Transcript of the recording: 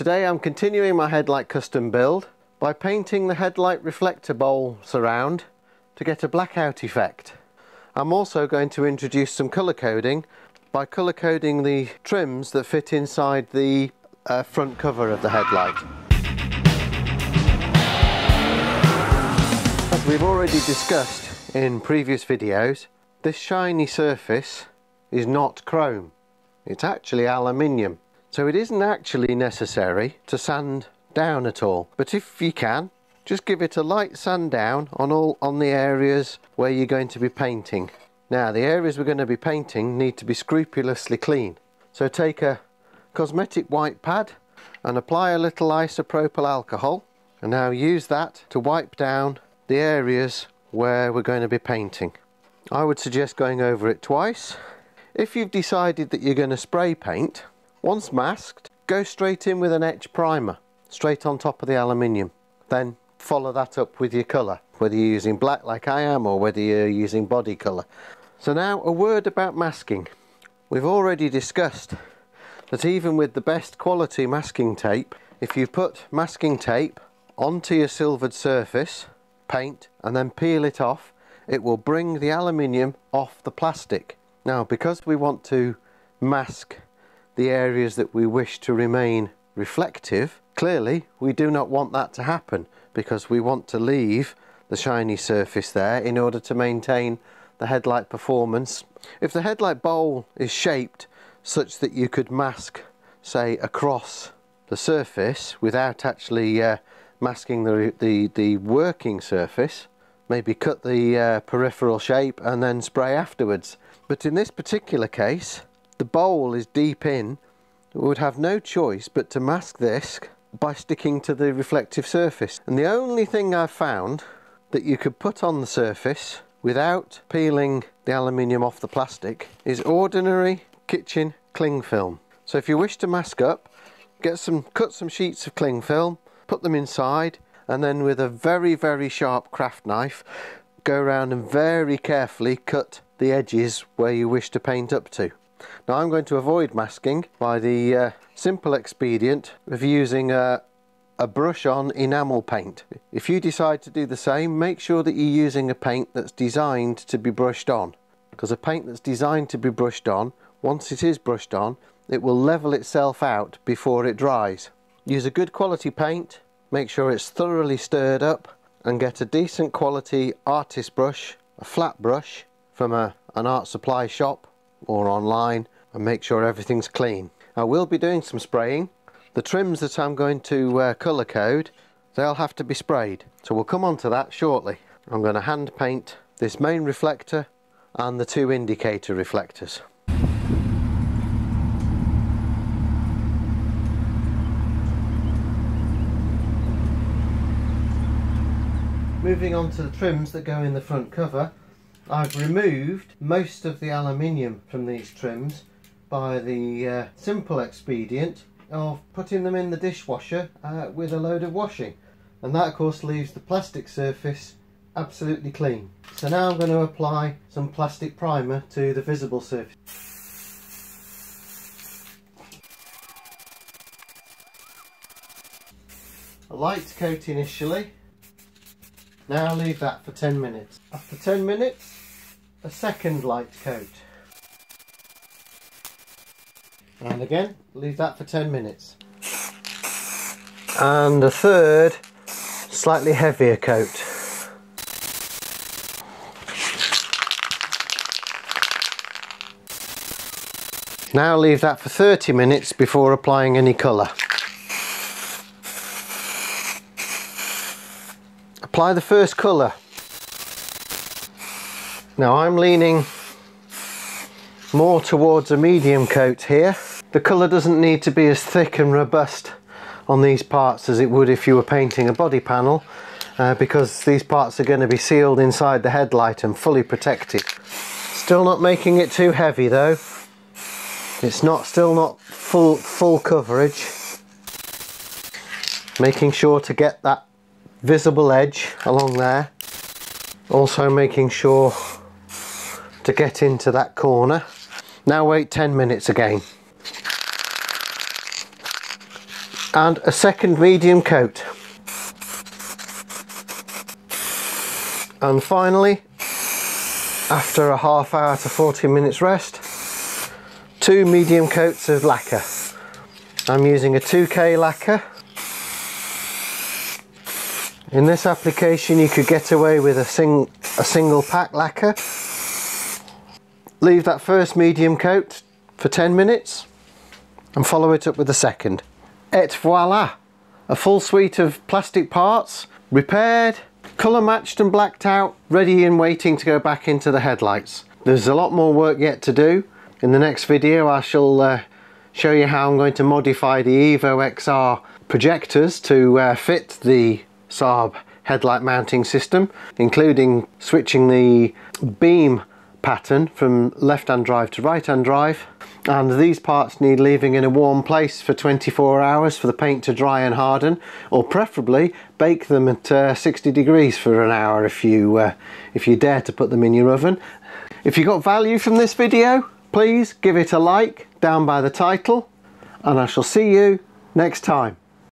Today I'm continuing my headlight custom build by painting the headlight reflector bowl surround to get a blackout effect. I'm also going to introduce some colour coding by colour coding the trims that fit inside the front cover of the headlight. As we've already discussed in previous videos, this shiny surface is not chrome, it's actually aluminium. So it isn't actually necessary to sand down at all, but if you can, just give it a light sand down on the areas where you're going to be painting. Now the areas we're going to be painting need to be scrupulously clean. So take a cosmetic white pad and apply a little isopropyl alcohol, and now use that to wipe down the areas where we're going to be painting. I would suggest going over it twice. If you've decided that you're going to spray paint, once masked, go straight in with an etch primer, straight on top of the aluminium. Then follow that up with your colour, whether you're using black like I am or whether you're using body colour. So now a word about masking. We've already discussed that even with the best quality masking tape, if you put masking tape onto your silvered surface, paint, and then peel it off, it will bring the aluminium off the plastic. Now because we want to mask the areas that we wish to remain reflective, clearly we do not want that to happen, because we want to leave the shiny surface there in order to maintain the headlight performance. If the headlight bowl is shaped such that you could mask, say, across the surface without actually masking the working surface, maybe cut the peripheral shape and then spray afterwards. But in this particular case, the bowl is deep in, we would have no choice but to mask this by sticking to the reflective surface. And the only thing I've found that you could put on the surface without peeling the aluminium off the plastic is ordinary kitchen cling film. So if you wish to mask up, cut some sheets of cling film, put them inside, and then with a very sharp craft knife go around and very carefully cut the edges where you wish to paint up to. Now I'm going to avoid masking by the simple expedient of using a brush-on enamel paint. If you decide to do the same, make sure that you're using a paint that's designed to be brushed on, because a paint that's designed to be brushed on, once it is brushed on, it will level itself out before it dries. Use a good quality paint, make sure it's thoroughly stirred up, and get a decent quality artist brush, a flat brush from an art supply shop or online, and make sure everything's clean. I will be doing some spraying. The trims that I'm going to colour code, they'll have to be sprayed, so we'll come on to that shortly. I'm going to hand paint this main reflector and the two indicator reflectors. Moving on to the trims that go in the front cover, I've removed most of the aluminium from these trims by the simple expedient of putting them in the dishwasher with a load of washing, and that of course leaves the plastic surface absolutely clean. So now I'm going to apply some plastic primer to the visible surface. A light coat initially. Now leave that for 10 minutes. After 10 minutes, a second light coat. And again, leave that for 10 minutes. And a third, slightly heavier coat. Now leave that for 30 minutes before applying any colour. Apply the first colour. Now I'm leaning more towards a medium coat here. The colour doesn't need to be as thick and robust on these parts as it would if you were painting a body panel, because these parts are going to be sealed inside the headlight and fully protected. Still not making it too heavy though. It's still not full coverage. Making sure to get that visible edge along there. Also making sure to get into that corner. Now wait 10 minutes again. and a second medium coat. And finally, after a half hour to 40 minutes rest, 2 medium coats of lacquer. I'm using a 2K lacquer. In this application you could get away with a single pack lacquer. Leave that first medium coat for 10 minutes and follow it up with the second. Et voila! A full suite of plastic parts, repaired, colour matched and blacked out, ready and waiting to go back into the headlights. There's a lot more work yet to do. In the next video I shall show you how I'm going to modify the evox-r projectors to fit the Saab headlight mounting system, including switching the beam pattern from left-hand drive to right-hand drive. And these parts need leaving in a warm place for 24 hours for the paint to dry and harden, or preferably bake them at 60 degrees for an hour if you dare to put them in your oven. If you got value from this video, please give it a like down by the title, and I shall see you next time.